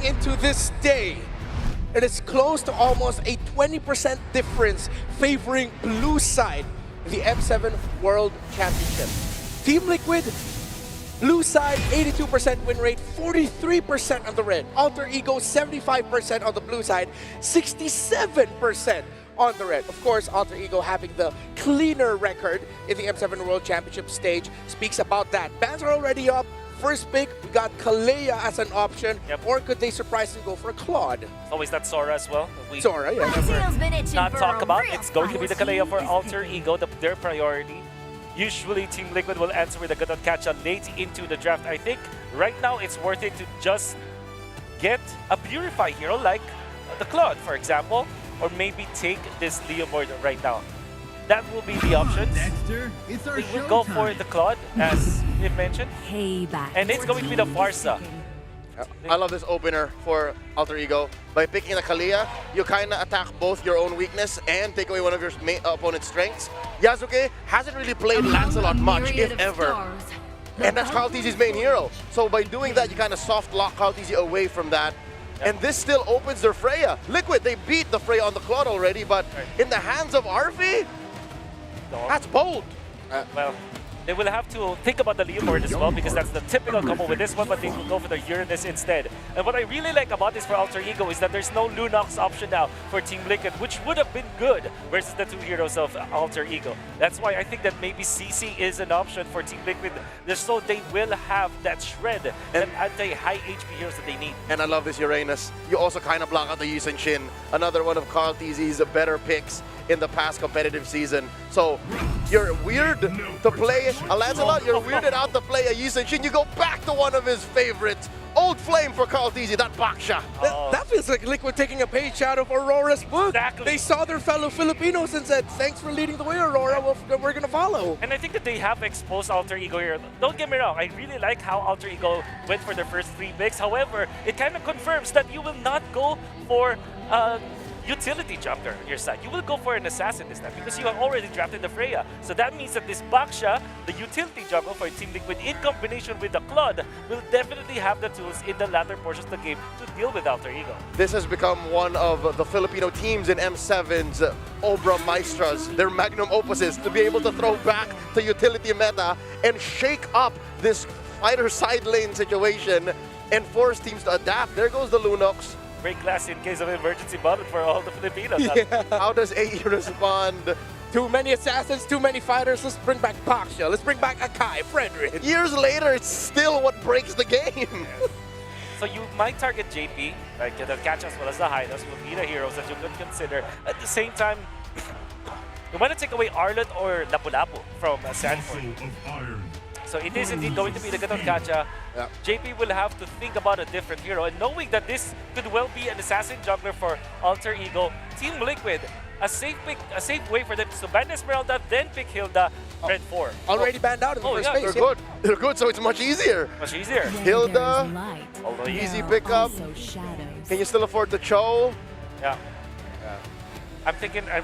into this day, it is close to almost a 20% difference favoring blue side in the M7 World Championship. Team Liquid, blue side, 82% win rate, 43% on the red. Alter Ego, 75% on the blue side, 67% on the red. Of course, Alter Ego having the cleaner record in the M7 World Championship stage speaks about that. Bans are already up. First pick, we got Kalea as an option, or could they surprise and go for Claude? It's always that Sora as well. We Sora, yeah. not talk about. It's going to be the Kalea for Alter Ego, their priority. Usually, Team Liquid will answer with a good catch late into the draft. I think right now it's worth it to just get a Purify hero like the Claude, for example, or maybe take this Leomord right now. That will be the options. We will go for the Claude, as we mentioned. Payback. And it's going to be the Farsa. I love this opener for Alter Ego. By picking the Kalea, you kind of attack both your own weakness and take away one of your opponent's strengths. Yasuke hasn't really played Lancelot much, if ever. And that's Kaltizi's main hero. So by doing that, you kind of soft lock Kaltizi away from that. And this still opens their Freya. Liquid, they beat the Freya on the Claude already, but in the hands of Arfi, that's bold. Well, they will have to think about the Leomord as well, because that's the typical combo with this one, but they will go for the Uranus instead. And what I really like about this for Alter Ego is that there's no Lunox option now for Team Liquid, which would have been good versus the two heroes of Alter Ego. That's why I think that maybe CC is an option for Team Liquid, just so they will have that shred and anti-high HP heroes that they need. And I love this Uranus. You also kind of block out the Yusen Shin, another one of Carl TZ's better picks in the past competitive season. So you're weird to play a Lancelot, you're weirded out to play a Yusen Shin, you go back to one of his favorites. Old flame for Carl TZ, that Baksha. That feels like Liquid taking a page out of Aurora's book. Exactly. They saw their fellow Filipinos and said, thanks for leading the way, Aurora, we're gonna follow. And I think that they have exposed Alter Ego here. Don't get me wrong, I really like how Alter Ego went for their first 3 picks. However, it kind of confirms that you will not go for utility jumper on your side. You will go for an assassin this time because you have already drafted the Freya. So that means that this Baksha, the utility jumper for Team Liquid in combination with the Claude, will definitely have the tools in the latter portions of the game to deal with Alter Ego. This has become one of the Filipino teams in M7's Obra Maestras, their magnum opuses, to be able to throw back to utility meta and shake up this fighter side lane situation and force teams to adapt. There goes the Lunox. Break glass in case of emergency button for all the Filipinos. Yeah. How does AE respond? Too many assassins, too many fighters. Let's bring back Baksha. Let's bring back Akai, Frederick. Years later, it's still what breaks the game. So you might target JP, like the catch as well as the Hylos will be the heroes that you could consider. At the same time, you want to take away Arlot or Lapu-Lapu from Sanford. So it is indeed going to be the Gaton Gacha. Yeah. JP will have to think about a different hero, and knowing that this could well be an assassin juggler for Alter Ego, Team Liquid, a safe pick, a safe way for them to ban Esmeralda, then pick Hilda, Red 4. Already banned out in the first yeah, phase. They're good. They're good, so it's much easier. Much easier. Hilda, Although easy pickup. Can you still afford the Cho? Yeah. I'm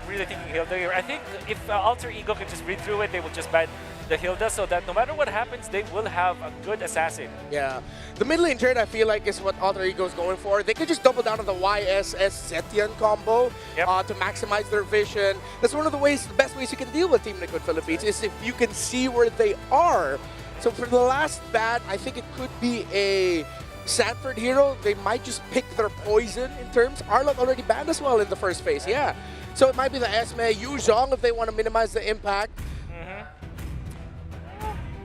really thinking Hilda here. I think if Alter Ego can just read through it, they will just ban the Hilda, so that no matter what happens, they will have a good assassin. Yeah. The mid lane turn, I feel like, is what Alter Ego is going for. They could just double down on the YSS Zetian combo to maximize their vision. That's one of the best ways you can deal with Team Liquid Philippines, is if you can see where they are. So for the last ban, I think it could be a Sanford hero. They might just pick their poison in terms. Arlot already banned as well in the first phase, yeah. So it might be the Esme, Yu Zhong if they want to minimize the impact.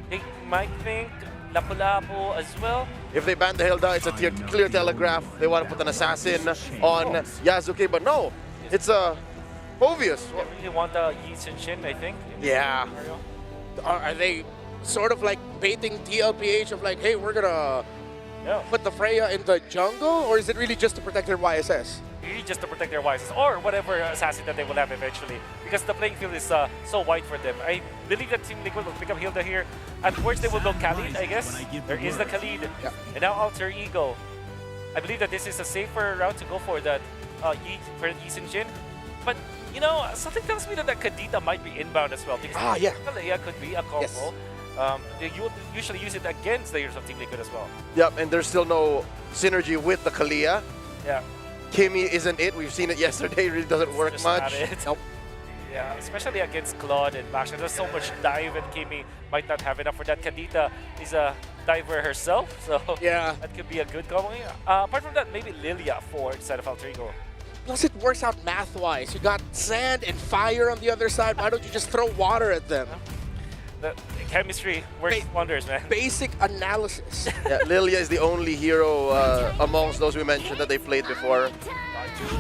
They might think Lapu-Lapu as well. If they ban the Hilda, it's a clear telegraph. They want to put an assassin on Yasuke, but no, it's obvious. They really want the Yi Shin, I think. Yeah. Are they sort of like baiting TLPH of like, hey, we're gonna put the Freya in the jungle, or is it really just to protect their YSS? Really just to protect their YSS, or whatever assassin that they will have eventually, because the playing field is so wide for them. I believe that Team Liquid will pick up Hilda here. At worst, they will go Khalid, I guess. There is the Khalid. Yeah. And now Alter Ego. I believe that this is a safer route to go for that Yi Jin. But, you know, something tells me that Kadita might be inbound as well, because Kalea could be a combo. Yes. They usually use it against the heroes of Team Liquid as well. Yep, and there's still no synergy with the Kalia. Yeah. Kimmy isn't it. We've seen it yesterday. It really doesn't work Just much. not it. Nope. Yeah, especially against Claude and Max. There's so much dive, and Kimmy might not have enough for that. Kadita is a diver herself, so Yeah. that could be a good combo. Apart from that, maybe Lilia for instead of Alter Ego. Plus, it works out math-wise. You got sand and fire on the other side. Why don't you just throw water at them? The chemistry works wonders, man. Basic analysis. Yeah, Lilia is the only hero amongst those we mentioned that they played before.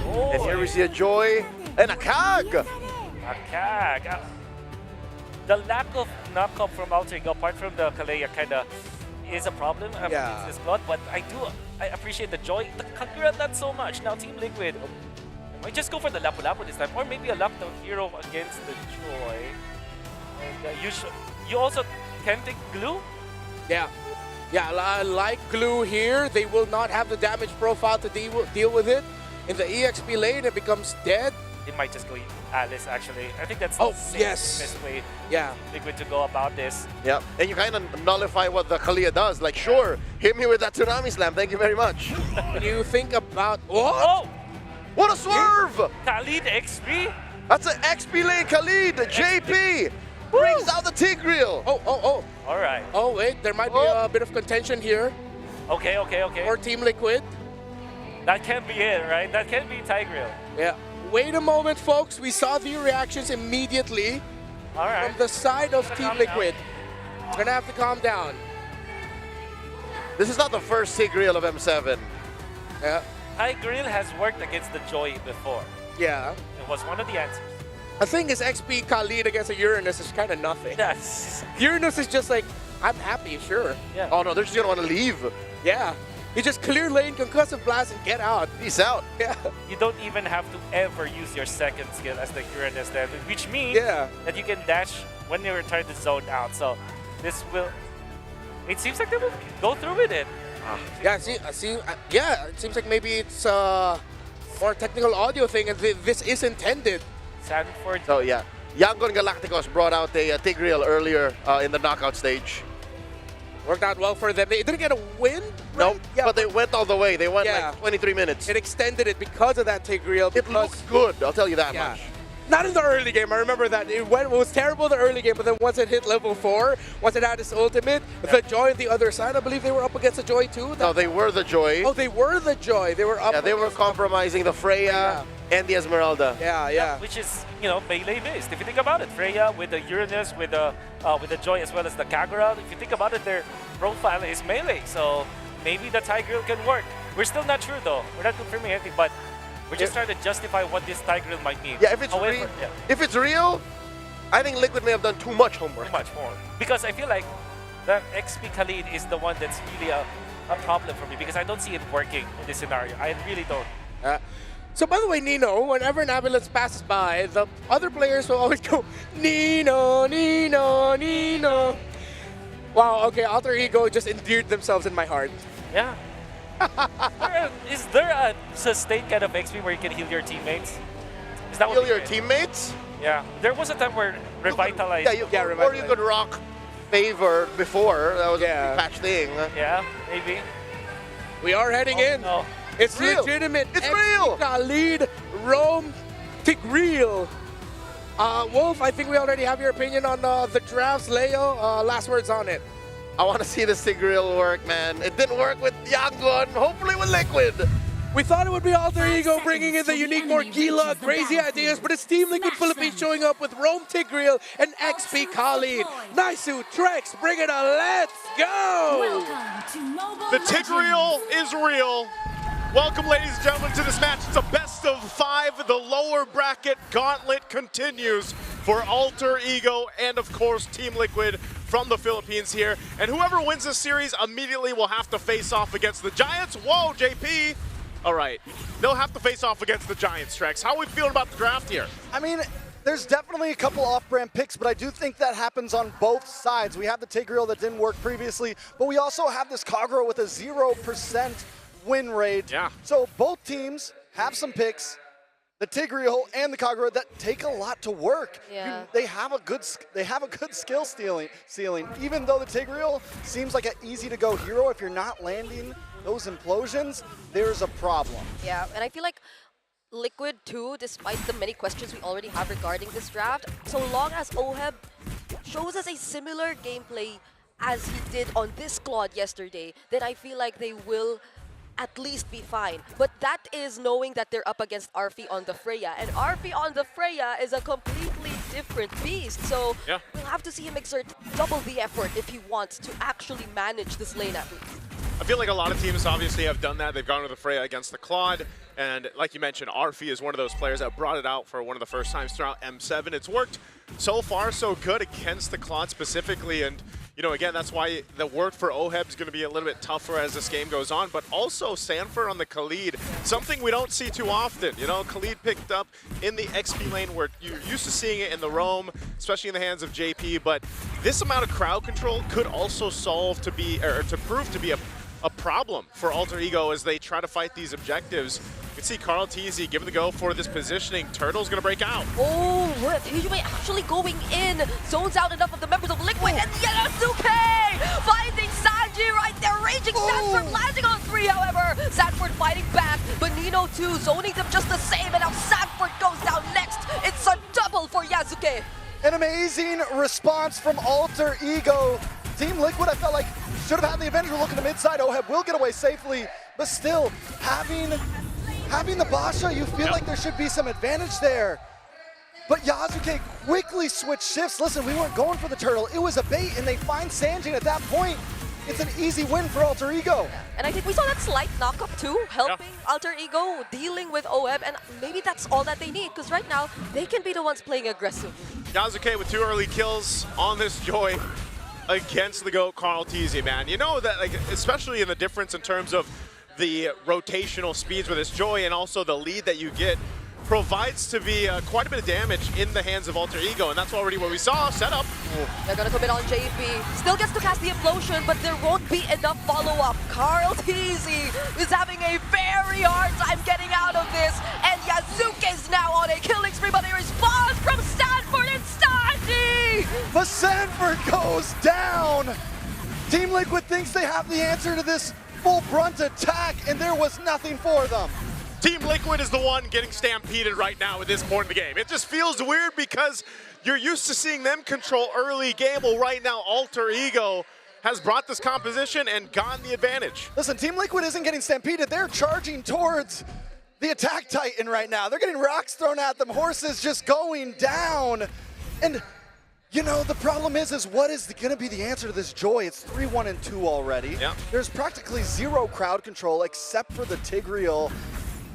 Oh, And here we see a Joy and a Kag. a Kag. The lack of knockup from Alter Ego, apart from the Kalea, kind of is a problem. Yeah. It's Claude, but I appreciate the Joy. The Kagura, not so much. Now Team Liquid might just go for the Lapu Lapu this time, or maybe a lockdown hero against the Joy. And you also can take glue. Yeah. Yeah, like glue here, they will not have the damage profile to deal with it. In the EXP lane, it becomes dead. It might just go Alice, actually. I think that's Oh, the safest way Yeah. Liquid to go about this. Yeah, and you kind of nullify what the Kalia does. Like, sure, hit me with that Tsunami Slam. Thank you very much. When you think about... What? Oh! What a swerve! Khalid XP? That's an XP lane Khalid. JP brings out the Tigreal. Oh. Alright. Oh, wait. There might be Oh. a bit of contention here Okay. for Team Liquid. That can be it, right? That can be Tigreal. Yeah. Wait a moment, folks. We saw the reactions immediately Alright. from the side of Team calm Liquid. Gonna have to calm down. This is not the first Tigreal of M7. Yeah. Tigreal has worked against the Joy before. Yeah. It was one of the answers. The thing is, XP Khalid against a Uranus is kind of nothing. Yes. Uranus is just like, I'm happy, sure. Yeah. Oh no, they're just gonna want to leave. Yeah. You just clear lane, concussive blast, and get out. Peace out. Yeah. You don't even have to ever use your second skill as the Uranus there, which means Yeah. that you can dash when you're trying to zone out. So this will... It seems like they will go through with it. Yeah, yeah, it seems like maybe it's a more technical audio thing, and this is intended. Sanford. So yeah, Yangon Galacticos brought out a Tigreal earlier in the knockout stage. Worked out well for them. They didn't get a win, No, right? Yeah, but they went all the way. They went Yeah. like 23 minutes. it extended it because of that Tigreal. It looks good, I'll tell you that Yeah. much. Not in the early game. I remember that. It was terrible in the early game, but then once it hit level 4, once it had its ultimate, the Joy on the other side, I believe they were up against the Joy too. No, they were the Joy. Oh, they were the Joy. They were up. Yeah, they were against- compromising the Freya and the Esmeralda. Yeah. Which is, melee based. If you think about it, Freya with the Uranus, with the Joy as well as the Kagura. If you think about it, their profile is melee. So maybe the Tigreal can work. We're still not sure though. We're not confirming anything, but we're just trying to justify what this Tigreal might mean. Yeah, if it's However, real, yeah, if it's real, I think Liquid may have done too much homework. too much more. Because I feel like the XP Khalid is the one that's really a problem for me because I don't see it working in this scenario. I really don't. So by the way, Nino, whenever an ambulance passes by, the other players will always go, Nino, Nino, Nino. Wow, okay, Alter Ego just endeared themselves in my heart. Yeah. Is there a sustained kind of XP where you can heal your teammates? Is that Heal what your teammates? Yeah. There was a time where Revitalize. Yeah, or you Revitalize. could rock Favor before. That was Yeah. a patch thing. Yeah, maybe. We are heading in. No. It's real. legitimate. It's XP real. Khalid, Rome, Tigreal. Wolf, I think we already have your opinion on the drafts. Leo, last words on it. I want to see this Tigreal work, man. It didn't work with Yangon. Hopefully with Liquid. We thought it would be Alter Ego bringing in the unique, more Gila, crazy ideas, but it's Team Liquid Philippines showing up with Rome Tigreal and XP Khalid. Naisu, Trex, bring it on, let's go! The Tigreal is real. Welcome, ladies and gentlemen, to this match. It's a best of 5. The lower bracket gauntlet continues for Alter Ego and, of course, Team Liquid from the Philippines here. And whoever wins this series immediately will have to face off against the Giants. Whoa, JP. All right. They'll have to face off against the Giants, Trex. How are we feeling about the draft here? I mean, there's definitely a couple off-brand picks, but I do think that happens on both sides. We have the Tigreal that didn't work previously, but we also have this Kagura with a 0% win rate. Yeah. So both teams have some picks. the Tigreal and the Kagura that take a lot to work. Yeah. They have a good skill ceiling. Even though the Tigreal seems like an easy to go hero, if you're not landing those implosions, there's a problem. Yeah, and I feel like Liquid too, despite the many questions we already have regarding this draft, so long as OHEB shows us a similar gameplay as he did on this squad yesterday, then I feel like they will at least be fine. But that is knowing that they're up against Arfi on the Freya, and Arfi on the Freya is a completely different beast, so we'll have to see him exert double the effort if he wants to actually manage this lane at least. I feel like a lot of teams obviously have done that. They've gone with the Freya against the Claude, and like you mentioned, Arfi is one of those players that brought it out for one of the first times throughout M7. It's worked so far so good against the Claude specifically, and you know, again, that's why the work for OHEB is going to be a little bit tougher as this game goes on, but also Sanford on the Khalid, something we don't see too often. You know, Khalid picked up in the XP lane where you're used to seeing it in the roam, especially in the hands of JP, but this amount of crowd control could also solve to be, or to prove to be a problem for Alter Ego as they try to fight these objectives. You can see Carl Teasy giving the go for this positioning. Turtle's gonna break out. Oh, look, Hijime actually going in. Zones out enough of the members of Liquid, and Yasuke finding Sanji right there. Raging Sanford landing on 3, however. Sanford fighting back, but Nino too, zoning them just the same, and now Sanford goes down next. It's a double for Yasuke. An amazing response from Alter Ego. Team Liquid, I felt like, should have had the Avenger look in the mid side. OHEB will get away safely, but still, having the Basha, you feel like there should be some advantage there. But Yasuke quickly switched shifts. Listen, we weren't going for the turtle. It was a bait, and they find Sanjin at that point. It's an easy win for Alter Ego. And I think we saw that slight knockup too, helping Alter Ego dealing with OHEB, and maybe that's all that they need, because right now, they can be the ones playing aggressive. Yasuke with 2 early kills on this Joy against the GOAT Carl Teasy, man. You know that, like, especially in the difference in terms of the rotational speeds with this Joy and also the lead that you get, provides to be quite a bit of damage in the hands of Alter Ego, and that's already what we saw. Setup. They're gonna commit on JP. Still gets to cast the implosion, but there won't be enough follow-up. Carl Teasy is having a very hard time getting out of this, and Yasuke's now on a killing spree, but a response from Stanford and Staji! But Sanford goes down. Team Liquid thinks they have the answer to this full brunt attack, and there was nothing for them. Team Liquid is the one getting stampeded right now at this point in the game. It just feels weird because you're used to seeing them control early game. Well, right now, Alter Ego has brought this composition and gotten the advantage. Listen, Team Liquid isn't getting stampeded. They're charging towards the attack titan right now. They're getting rocks thrown at them, horses just going down. And you know, the problem is what is going to be the answer to this Joy? It's 3-1 and 2 already. Yep. There's practically zero crowd control except for the Tigreal.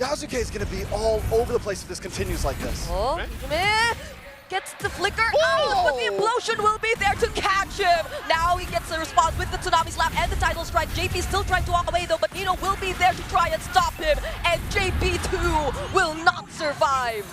Yasuke is going to be all over the place if this continues like this. Oh, Hijime gets the flicker out, but the implosion will be there to catch him. Now he gets the response with the Tsunami Slap and the Tidal Strike. JP still trying to walk away though, but Nino will be there to try and stop him, and JP too will not survive.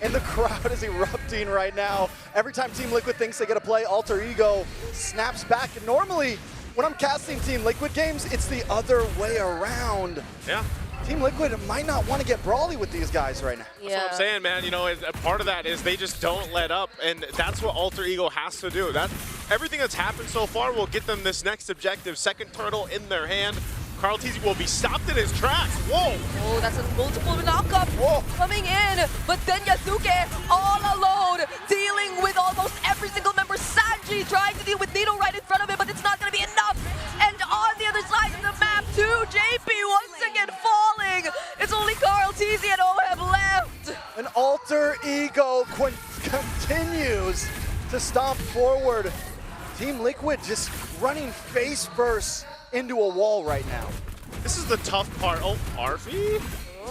And the crowd is erupting right now. Every time Team Liquid thinks they get a play, Alter Ego snaps back. And normally, when I'm casting Team Liquid games, it's the other way around. Yeah. Team Liquid might not want to get brawly with these guys right now. That's what I'm saying, man. You know, a part of that is they just don't let up, and that's what Alter Ego has to do. Everything that's happened so far will get them this next objective. Second turtle in their hand. Carl Teasy will be stopped in his tracks. Whoa! Oh, that's a multiple knockup coming in, but then Yasuke all alone, dealing with almost every single member. Sanji trying to deal with Nino right in front of him, but it's not going to be enough. And on the other side of the map too, JP once again falling. It's only Carl Teasy and OHEB left. And Alter Ego continues to stomp forward. Team Liquid just running face first into a wall right now. This is the tough part. Oh, Arfi?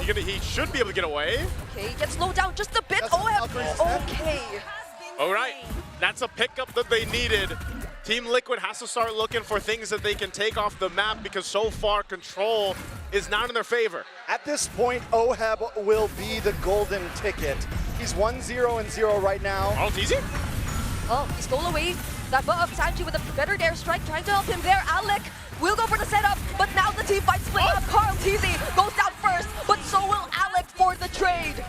He should be able to get away. Okay, he gets slowed down just a bit. That's OHEB, okay. All right, that's a pickup that they needed. Team Liquid has to start looking for things that they can take off the map because so far control is not in their favor. At this point, OHEB will be the golden ticket. He's 1-0-0 right now. Carl Teasy? Oh, he stole away that buff. Sanji with a better dare strike, trying to help him there. Alec will go for the setup, but now the team fight split up. Carl Teasy goes down first, but so will Alec for the trade.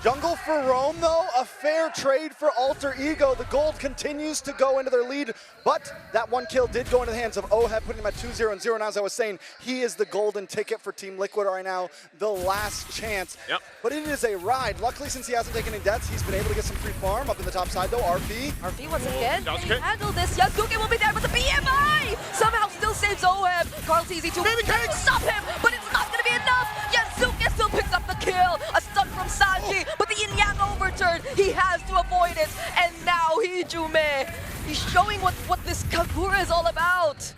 Jungle for Rome, though, a fair trade for Alter Ego. The gold continues to go into their lead, but that one kill did go into the hands of Oheb, putting him at 2-0 and 0. And as I was saying, he is the golden ticket for Team Liquid right now, the last chance. Yep. But it is a ride. Luckily, since he hasn't taken any deaths, he's been able to get some free farm up in the top side, though. RP once again, that was can good. handle this. Yasuke will be there, but the BMI somehow still saves Oheb. Carl TZ to stop him, but it's not going to be enough. Yasuke still picks up the kill. A stun from Sanji, but the yin yang overturn, he has to avoid it. And now Hijume, he's showing what this Kagura is all about.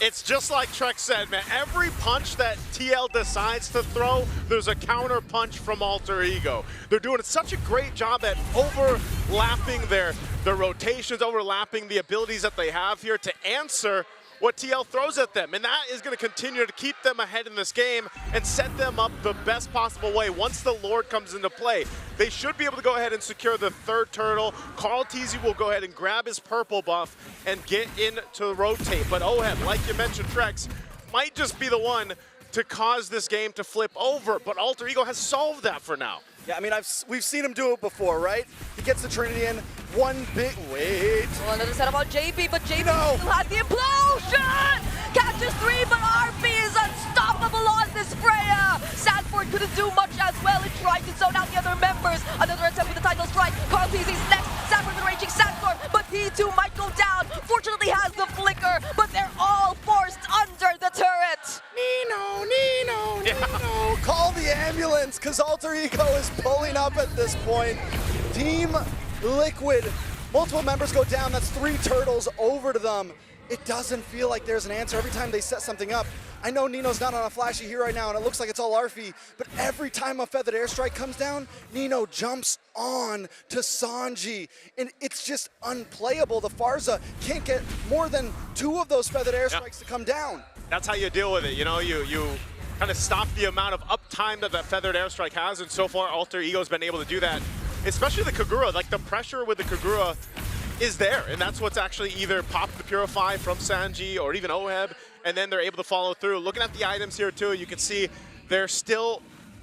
It's just like Trek said, man. Every punch that TL decides to throw, there's a counter punch from Alter Ego. They're doing such a great job at overlapping their rotations, overlapping the abilities that they have here to answer what TL throws at them. And that is going to continue to keep them ahead in this game and set them up the best possible way. Once the Lord comes into play, they should be able to go ahead and secure the third turtle. Carl TZ will go ahead and grab his purple buff and get in to rotate. But Oheb, like you mentioned, Trex, might just be the one to cause this game to flip over. But Alter Ego has solved that for now. Yeah, I mean, we've seen him do it before, right? He gets the Trinity in, one big, wait. Oh, another setup on JP, but JP still has the implosion! Catches 3, but RP is unstoppable on this Freya! Sanford couldn't do much as well. He tried to zone out the other members. Another attempt with the title strike. Carl TZ's next. Sanford enraging Sandstorm, but he too might go down. Fortunately has the flicker, but they're all forced under the turret. Nino, call the ambulance, because Alter Ego is pulling up at this point. Team Liquid, multiple members go down. That's 3 turtles over to them. It doesn't feel like there's an answer every time they set something up. I know Nino's not on a flashy here right now, and it looks like it's all Arfi, but every time a feathered airstrike comes down, Nino jumps on to Sanji, and it's just unplayable. The Farza can't get more than 2 of those feathered airstrikes to come down. That's how you deal with it. You know, you kind of stop the amount of uptime that feathered airstrike has, and so far Alter Ego's been able to do that. Especially the Kagura, like the pressure with the Kagura is there, and that's what's actually either popped the Purify from Sanji or even Oheb, and then they're able to follow through. Looking at the items here too, you can see there's still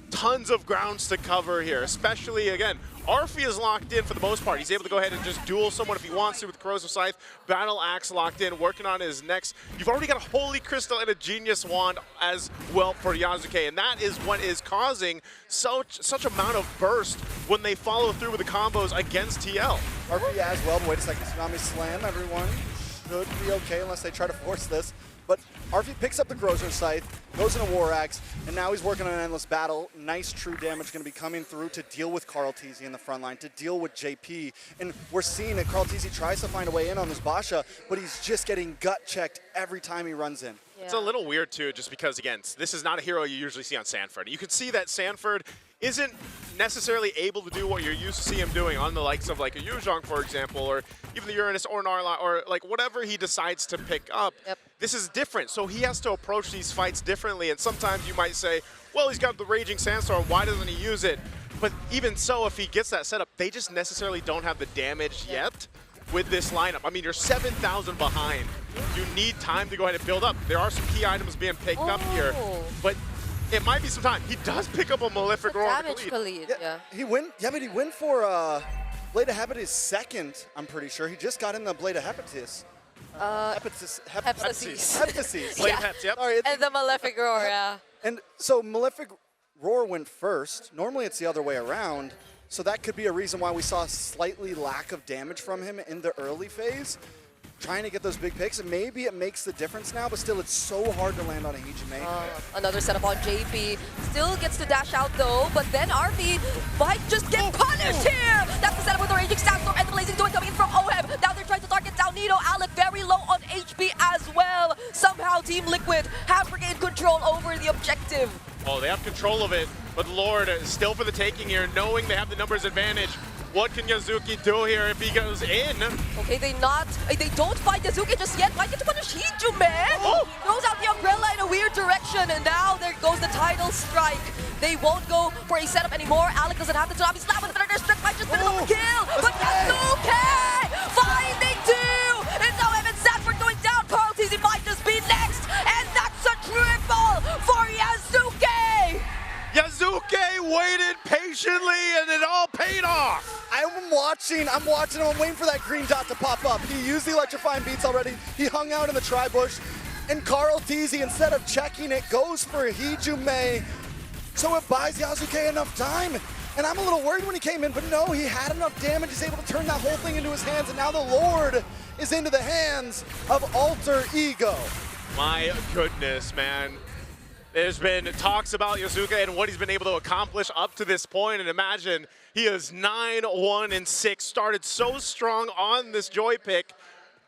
tons of grounds to cover here, especially, again, Arfi is locked in for the most part. He's able to go ahead and just duel someone if he wants to with Corrosive Scythe. Battle Axe locked in, working on his next. You've already got a Holy Crystal and a Genius Wand as well for Yasuke, and that is what is causing such amount of burst when they follow through with the combos against TL. Arfi as well, but wait a second, Tsunami Slam, everyone should be okay unless they try to force this. But Arfi picks up the Corrosive Scythe, goes into War Axe, and now he's working on an Endless Battle. Nice true damage going to be coming through to deal with Carl TZ in the front line, to deal with JP. And we're seeing that Carl TZ tries to find a way in on this Basha, but he's just getting gut-checked every time he runs in. Yeah. It's a little weird too, just because, again, this is not a hero you usually see on Sanford. You can see that Sanford isn't necessarily able to do what you're used to see him doing on the likes of like a Yuzhong, for example, or even the Uranus or Narla, or like whatever he decides to pick up. Yep. This is different, so he has to approach these fights differently, and sometimes you might say, well, he's got the Raging Sandstorm, why doesn't he use it? But even so, if he gets that setup, they just necessarily don't have the damage yet with this lineup. I mean, you're 7,000 behind. You need time to go ahead and build up. There are some key items being picked up here, but it might be some time. He does pick up a Malefic Roar. Damage Khalid, yeah. He went for Blade of Hepatis second, I'm pretty sure. He just got in the Blade of Hepatis. Hephaestus. Hephaestus. Blade Heps, yep. Sorry, And the Malefic Roar, yeah. And so Malefic Roar went first. Normally it's the other way around. So that could be a reason why we saw slightly lack of damage from him in the early phase. Trying to get those big picks, and maybe it makes the difference now, but still it's so hard to land on a Hijume. Another setup on JP. Still gets to dash out though, but then RV might just get punished here! That's the setup with the Raging Sandstorm and the Blazing Twin coming in from Oheb. Now they're trying to target down Nino. Alec very low on HP as well. Somehow Team Liquid have regained control over the objective. Oh, they have control of it, but Lord is still for the taking here, knowing they have the numbers advantage. What can Yasuke do here if he goes in? Okay, they don't fight Yasuke just yet. Might get to punish Hijume. Throws out the umbrella in a weird direction, and now there goes the title strike. They won't go for a setup anymore. Alec doesn't have the Tsunami Slap with another strike. Might just finish up the kill. But Yasuke finding 2. It's Oheb and Sanford going down. Carl TZ might just be next, and that's a triple for Yasuke. Yasuke waited patiently and it all paid off. I'm watching him. I'm waiting for that green dot to pop up. He used the electrifying beats already. He hung out in the tri-bush. And Carl Teasy, instead of checking it, goes for Hijume. So it buys Yasuke enough time. And I'm a little worried when he came in, but no, he had enough damage. He's able to turn that whole thing into his hands, and now the Lord is into the hands of Alter Ego. My goodness, man. There's been talks about Yasuke and what he's been able to accomplish up to this point, and imagine he is 9-1-6, started so strong on this Joy pick,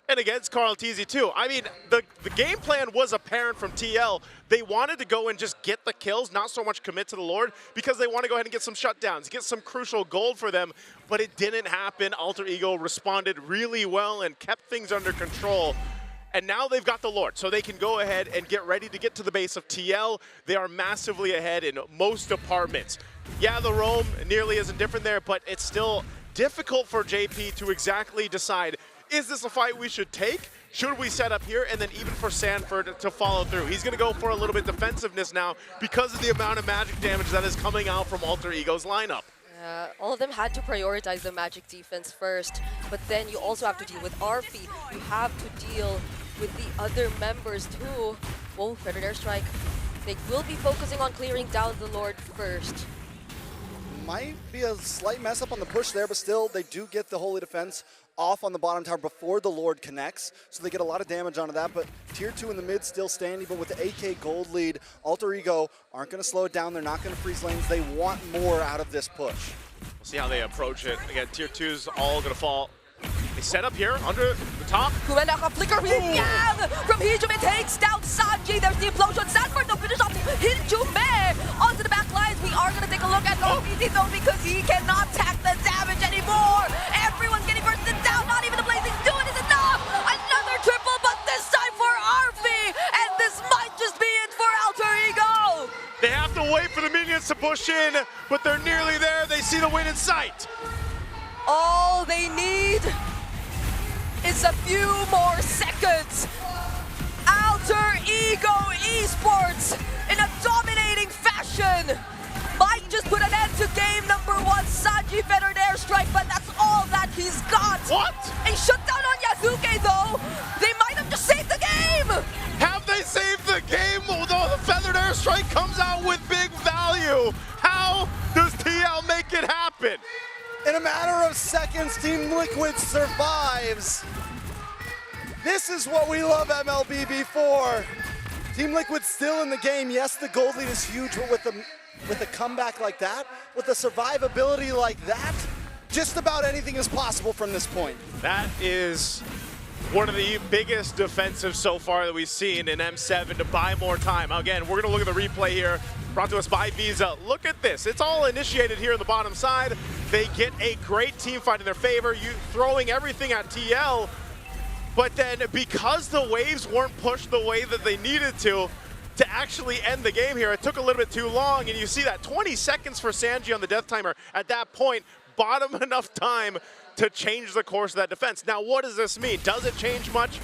and against Carl Teasy too. I mean, the game plan was apparent from TL. They wanted to go and just get the kills, not so much commit to the Lord, because they want to go ahead and get some shutdowns, get some crucial gold for them, but it didn't happen. Alter Ego responded really well and kept things under control. And now they've got the Lord, so they can go ahead and get ready to get to the base of TL. They are massively ahead in most departments. Yeah, the roam nearly isn't different there, but it's still difficult for JP to exactly decide, is this a fight we should take? Should we set up here? And then even for Sanford to follow through. He's gonna go for a little bit defensiveness now because of the amount of magic damage that is coming out from Alter Ego's lineup. All of them had to prioritize the magic defense first, but then you also have to deal with Arfi. You have to deal with the other members too. Whoa, Predator Airstrike. They will be focusing on clearing down the Lord first. Might be a slight mess up on the push there, but still, they do get the Holy Defense off on the bottom tower before the Lord connects, so they get a lot of damage onto that, but tier 2 in the mid still standing, but with the AK gold lead, Alter Ego aren't going to slow it down, they're not going to freeze lanes, they want more out of this push. We'll see how they approach it. Again, tier 2's all going to fall. They set up here under the top. Kumendaka flicker from Hijume takes down Sanji. There's the implosion. Sanford to finish off Hijume onto the back lines. We are going to take a look at Nobiti though because he cannot tack the damage anymore. Everyone's getting bursted down. Not even the Blazing Doing is enough. Another triple, but this time for Arfi. And this might just be it for Alter Ego. They have to wait for the minions to push in, but they're nearly there. They see the win in sight. All they need is a few more seconds. Alter Ego Esports in a dominating fashion might just put an end to game number 1. Sanji fettered airstrike, but that's all that he's got. What? A shutdown on Yasuke though. They might have just saved the game. Have they saved the game? Although the feathered airstrike comes out with big value. How does TL make it happen? In a matter of seconds, Team Liquid survives. This is what we love MLBB for. Team Liquid still in the game. Yes, the gold lead is huge, but with a comeback like that, with a survivability like that, just about anything is possible from this point. That is one of the biggest defensives so far that we've seen in M7 to buy more time. Again, we're going to look at the replay here, brought to us by Visa. Look at this. It's all initiated here on the bottom side. They get a great team fight in their favor, you throwing everything at TL, but then because the waves weren't pushed the way that they needed to actually end the game here, it took a little bit too long, and you see that 20 seconds for Sanji on the death timer. At that point, bought him enough time to change the course of that defense. Now, what does this mean? Does it change much?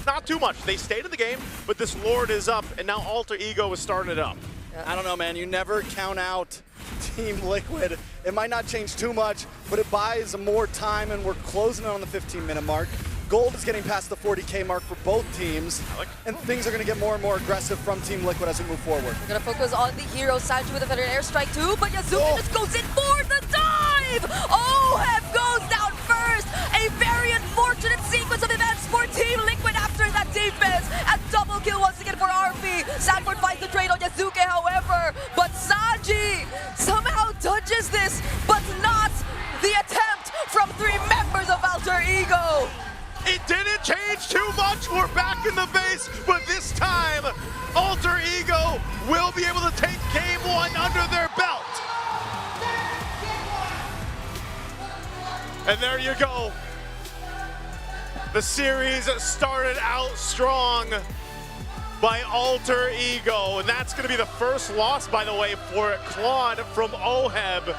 Not too much. They stayed in the game, but this Lord is up, and now Alter Ego is starting up. I don't know, man. You never count out Team Liquid. It might not change too much, but it buys more time, and we're closing in on the 15-minute mark. Gold is getting past the 40K mark for both teams, and things are going to get more and more aggressive from Team Liquid as we move forward. We're going to focus on the hero, Sanji with a feather airstrike too, but Yasuke just goes in for the dive! Oheb goes down first! A very unfortunate sequence of events for Team Liquid after that defense. A double kill once again for RP. Sanford finds the trade on Yasuke, however, but Sanji somehow dodges this, but not the attempt from 3 members of Alter Ego. It didn't change too much. We're back in the base, but this time, Alter Ego will be able to take game 1 under their belt. And there you go. The series started out strong by Alter Ego, and that's going to be the first loss, by the way, for Claude from Oheb.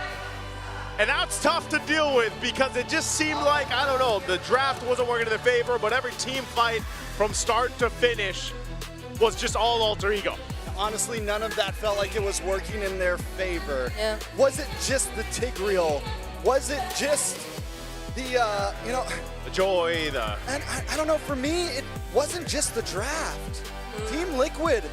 And that's tough to deal with because it just seemed like, I don't know, the draft wasn't working in their favor, but every team fight from start to finish was just all Alter Ego. honestly, none of that felt like it was working in their favor. Yeah. Was it just the Tigreal? Was it just the, you know, The joy, the... and I don't know, for me, it wasn't just the draft. Team Liquid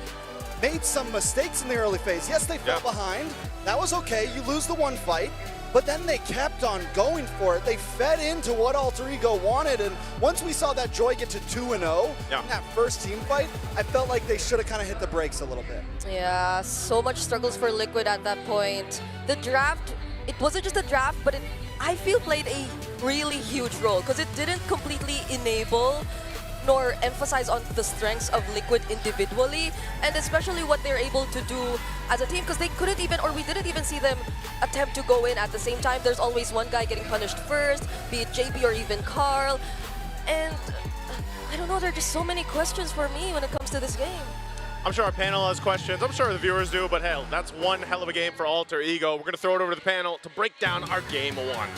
made some mistakes in the early phase. Yes, they fell behind. That was okay. You lose the one fight. But then they kept on going for it. They fed into what Alter Ego wanted. And once we saw that Joy get to 2-0 in that first team fight, I felt like they should have kind of hit the brakes a little bit. Yeah, so much struggles for Liquid at that point. The draft, it wasn't just a draft, but it, I feel, played a really huge role because it didn't completely enable nor emphasize on the strengths of Liquid individually, and especially what they're able to do as a team, because they couldn't even, or we didn't even see them attempt to go in at the same time. There's always one guy getting punished first, be it JP or even Carl, and I don't know, there are just so many questions for me when it comes to this game. I'm sure our panel has questions. I'm sure the viewers do, but hell, that's one hell of a game for Alter Ego. We're going to throw it over to the panel to break down our game one.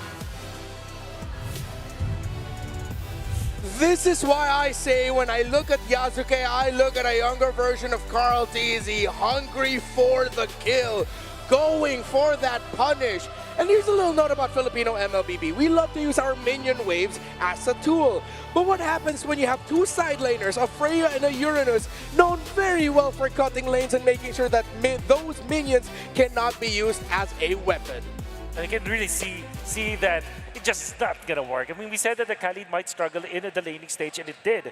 This is why I say when I look at Yasuke, I look at a younger version of Carl TZ, hungry for the kill, going for that punish. And here's a little note about Filipino MLBB. We love to use our minion waves as a tool. But what happens when you have two side laners, a Freya and a Uranus, known very well for cutting lanes and making sure that those minions cannot be used as a weapon? And you can really see that it just not gonna work. I mean, we said that the Khalid might struggle in the laning stage, and it did.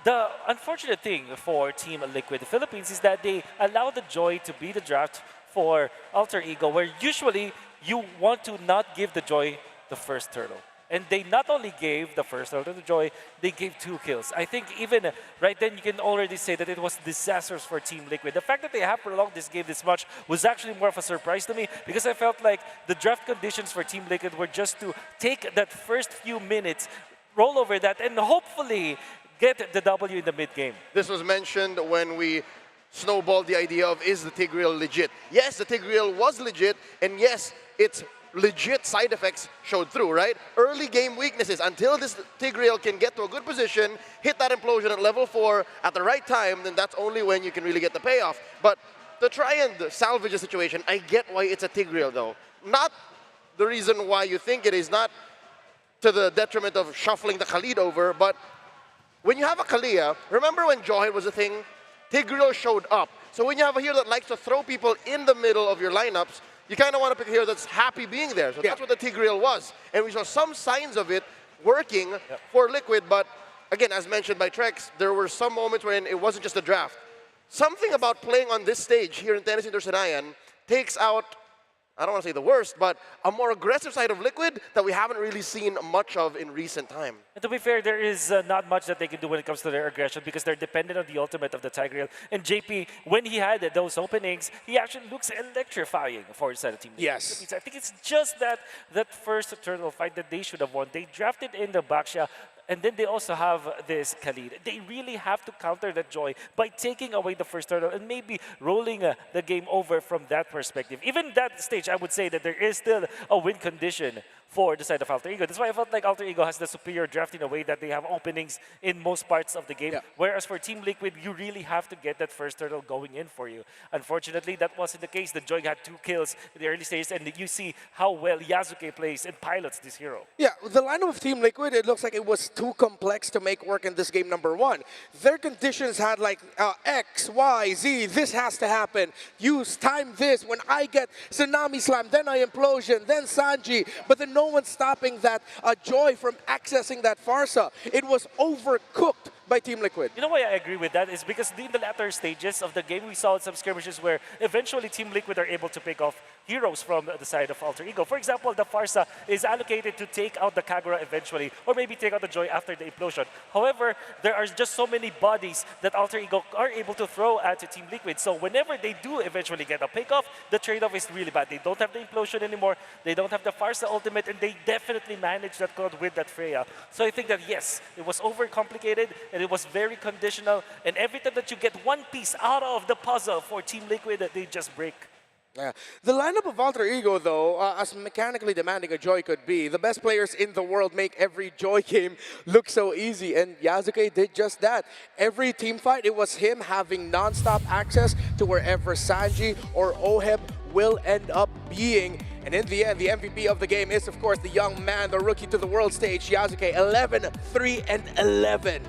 The unfortunate thing for Team Liquid Philippines is that they allow the Joy to be the draft for Alter Ego, where usually you want to not give the Joy the first turtle. And they not only gave the first turtle to Joy, they gave 2 kills. I think even right then you can already say that it was disastrous for Team Liquid. The fact that they have prolonged this game this much was actually more of a surprise to me, because I felt like the draft conditions for Team Liquid were just to take that first few minutes, roll over that, and hopefully get the W in the mid-game. This was mentioned when we snowballed the idea of, is the Tigreal legit? Yes, the Tigreal was legit, and yes, its legit side effects showed through, right? Early game weaknesses. Until this Tigreal can get to a good position, hit that implosion at level 4 at the right time, then that's only when you can really get the payoff. But to try and salvage a situation, I get why it's a Tigreal though. Not the reason why you think it is, not to the detriment of shuffling the Khalid over, but when you have a Kalia, remember when Joy was a thing? Tigreal showed up. So when you have a hero that likes to throw people in the middle of your lineups, you kind of want to pick a hero that's happy being there. So that's what the Tigreal was. And we saw some signs of it working for Liquid, but again, as mentioned by Trex, there were some moments when it wasn't just a draft. Something about playing on this stage here in Tennis Intersenayan takes out, I don't want to say the worst, but a more aggressive side of Liquid that we haven't really seen much of in recent time. And to be fair, there is not much that they can do when it comes to their aggression, because they're dependent on the ultimate of the Tigreal. And JP, when he had those openings, he actually looks electrifying for his side of Team Liquid. Yes. I think it's just that first turtle fight that they should have won. They drafted in the Baxia, and then they also have this Khalid. They really have to counter that Joy by taking away the first turtle and maybe rolling the game over from that perspective. Even that stage, I would say that there is still a win condition for the side of Alter Ego. That's why I felt like Alter Ego has the superior draft in a way that they have openings in most parts of the game. Whereas for Team Liquid, you really have to get that first turtle going in for you. Unfortunately, that wasn't the case. The Joy had 2 kills in the early stages, and you see how well Yasuke plays and pilots this hero. Yeah, the lineup of Team Liquid, it looks like it was too complex to make work in this game number 1. Their conditions had like X, Y, Z, this has to happen. Use time this, when I get Tsunami Slam, then I Implosion, then Sanji, but then no one's stopping that Joy from accessing that Farsa. It was overcooked by Team Liquid. You know why I agree with that is because in the latter stages of the game, we saw some skirmishes where eventually Team Liquid are able to pick off heroes from the side of Alter Ego. For example, the Farsa is allocated to take out the Kagura eventually, or maybe take out the Joy after the implosion. However, there are just so many bodies that Alter Ego are able to throw at Team Liquid. So whenever they do eventually get a pick-off, the trade-off is really bad. They don't have the implosion anymore, they don't have the Farsa ultimate, and they definitely managed that cloud with that Freya. So I think that yes, it was overcomplicated, and it was very conditional, and every time that you get one piece out of the puzzle for Team Liquid, they just break. Yeah. The lineup of Alter Ego, though, as mechanically demanding a Joy could be, the best players in the world make every Joy game look so easy, and Yasuke did just that. Every team fight, it was him having non-stop access to wherever Sanji or Oheb will end up being. And in the end, the MVP of the game is, of course, the young man, the rookie to the world stage, Yasuke, 11, 3, and 11.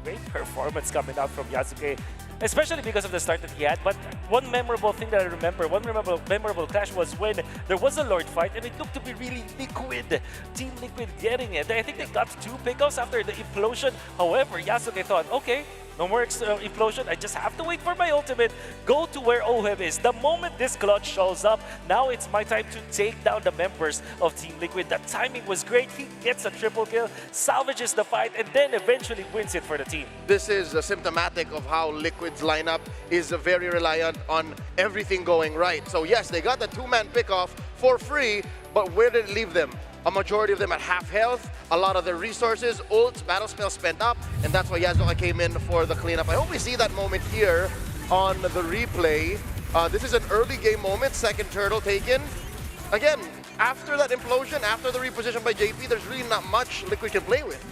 Great performance coming out from Yasuke, especially because of the start that he had. But one memorable thing that I remember, one memorable clash was when there was a Lord fight and it looked to be really Liquid, Team Liquid getting it. I think they got 2 pickoffs after the implosion. However, Yasuke thought, okay, no more implosion. I just have to wait for my ultimate. Go to where Oheb is. The moment this clutch shows up, now it's my time to take down the members of Team Liquid. The timing was great. He gets a triple kill, salvages the fight, and then eventually wins it for the team. This is symptomatic of how Liquid's lineup is very reliant on everything going right. So yes, they got the 2-man pickoff for free, but where did it leave them? A majority of them at half health, a lot of their resources, ults, battle spells spent up, and that's why Yasuke came in for the cleanup. I hope we see that moment here on the replay. This is an early game moment, second turtle taken. Again, after that implosion, after the reposition by JP, there's really not much Liquid can play with.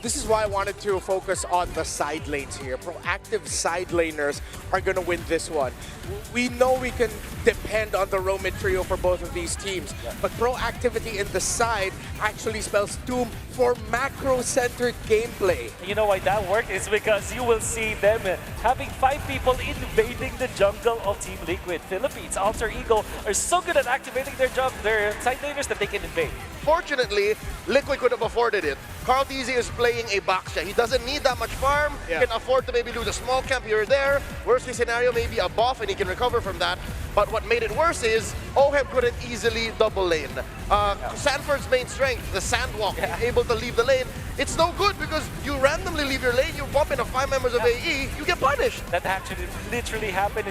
This is why I wanted to focus on the side lanes here. Proactive side laners are going to win this one. We know we can depend on the Roaming trio for both of these teams, but proactivity in the side actually spells doom for macro-centered gameplay. You know why that worked? It's because you will see them having 5 people invading the jungle of Team Liquid. Philippines, Alter Ego are so good at activating their side laners that they can invade. Fortunately, Liquid could have afforded it. Carl TZ is playing a box shot. He doesn't need that much farm. He can afford to maybe lose a small camp here or there. Worst case scenario, maybe a buff, and he can recover from that. But what made it worse is Oheb couldn't easily double lane. Sanford's main strength, the sandwalk, able to leave the lane. It's no good because you randomly leave your lane, you bump into 5 members of AE, you get punished. That actually literally happened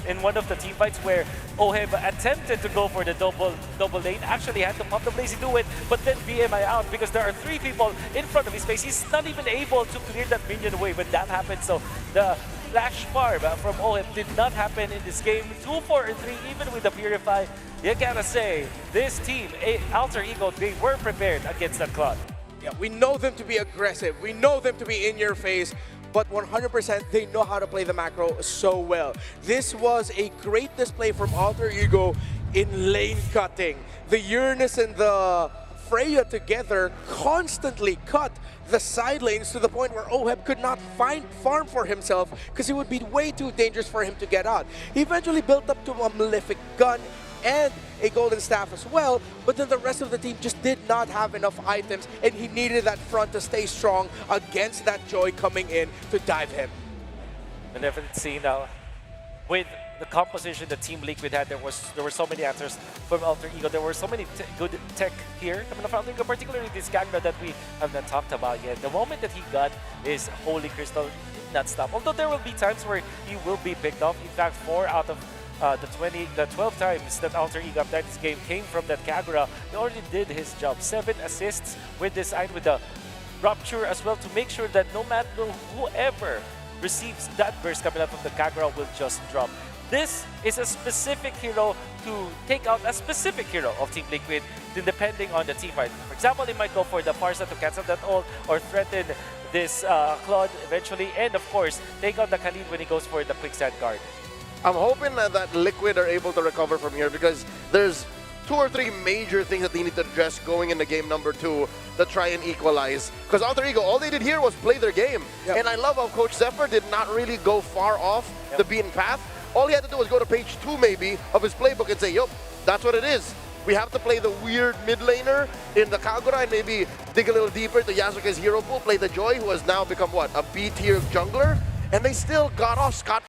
in one of the team fights where Oheb attempted to go for the double lane, actually had to pop the Blazy do it, but then BMI out because there are 3 people in front of his face. He's not even able to clear that minion away when that happened. So the flash farm from Oheb did not happen in this game. 2, 4, and 3, even with the Purify. You gotta say, this team, Alter Ego, they were prepared against that cloud. Yeah, we know them to be aggressive. We know them to be in your face, but 100% they know how to play the macro so well. This was a great display from Alter Ego in lane cutting. The Uranus and the Freya together constantly cut the side lanes to the point where Oheb could not find farm for himself because it would be way too dangerous for him to get out. He eventually built up to a Malefic gun and a golden staff as well, but then the rest of the team just did not have enough items, and he needed that front to stay strong against that Joy coming in to dive him. And definitely now, with the composition that Team Liquid had, there were so many answers from Alter Ego. There were so many good tech here coming from Alter Ego, particularly this Kagura that we have not talked about yet. The moment that he got his Holy Crystal did not stop. Although there will be times where he will be picked off. In fact, 4 out of the 12 times that Alter Ego applied this game came from that Kagura. He already did his job. 7 assists with this side, with the Rupture as well, to make sure that no matter whoever receives that burst coming out from the Kagura will just drop. This is a specific hero to take out a specific hero of Team Liquid, depending on the team fight. For example, they might go for the Farsa to cancel that ult or threaten this Claude eventually, and of course, take out the Khalid when he goes for the quicksand guard. I'm hoping that Liquid are able to recover from here because there's 2 or 3 major things that they need to address going into game number 2 to try and equalize. Because Alter Ego, all they did here was play their game. And I love how Coach Zephyr did not really go far off the beaten path. All he had to do was go to page 2 maybe of his playbook and say, yup, that's what it is. We have to play the weird mid laner in the Kagura and maybe dig a little deeper to Yasuke's hero pool, play the Joy, who has now become what, a B tier jungler? And they still got off scot